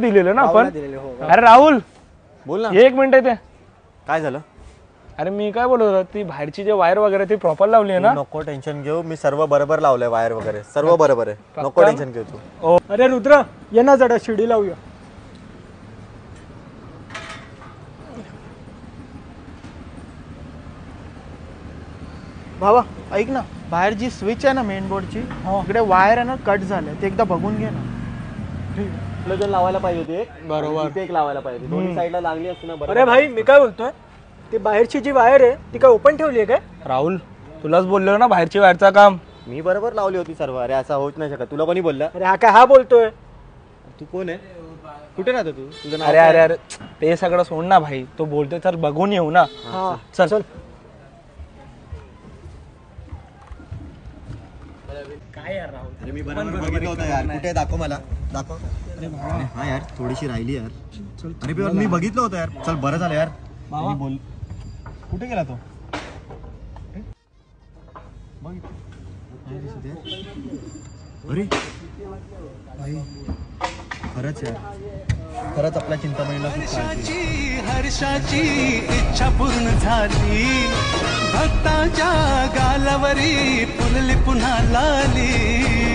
दिलेलं ना आपण. हो. अरे राहुल बोल ना. एक मिनिट आहे ते. काय झालं? अरे मी काय बोलत होतो, ती बाहेरची जे वायर वगैरे ती प्रॉपर लावली आहे ना? नको टेन्शन घेऊ, मी सर्व बरोबर लावलंय, वायर वगैरे सर्व बरोबर आहे, नको टेन्शन घेऊ तू. अरे रुद्र ये ना जरा शिडी लावूया. भावा ऐक ना, बाहेर जी स्विच आहे ना मेन बोर्डची इकडे वायर आहे ना कट झाले, ते एकदा बघून घे ना. आपलं जर लावायला पाहिजे होते, बरोबर. इथे एक लावायला पाहिजे, दोन्ही साईडला लागली असते ना. अरे भाई मी काय बोलतोय, ती बाहेरची जी वायर आहे ती काय ओपन ठेवली आहे काय? राहुल तुलाच बोललो ना बाहेरची वायरचं काम. मी बरोबर लावली होती सर्व. अरे असं होत नाही शकत. तुला कोणी बोलला? अरे हा काय हा बोलतोय? तू कोण आहे? कुठे राहतो तू? तुझं नाव अरे काय? अरे अरे ते सगळं सोड ना भाई, तो बोलतोय तर बघून येऊ ना. हा चल चल. अरे मी बरोबर बघितलं होतं यार. कुठे दाखव मला, दाखव. अरे हा यार थोडीशी राहिली यार. अरे पण मी बघितलं होतं यार. चल बरं झालं यार. मी बोल. कुठे गेला तो? अरे खरंच यार, खरंच आपल्या चिंतामणीला खूप काळजी. हर्षाची इच्छा पूर्ण झाली, भक्ताच्या गालावरी फुलली पुन्हा लाली.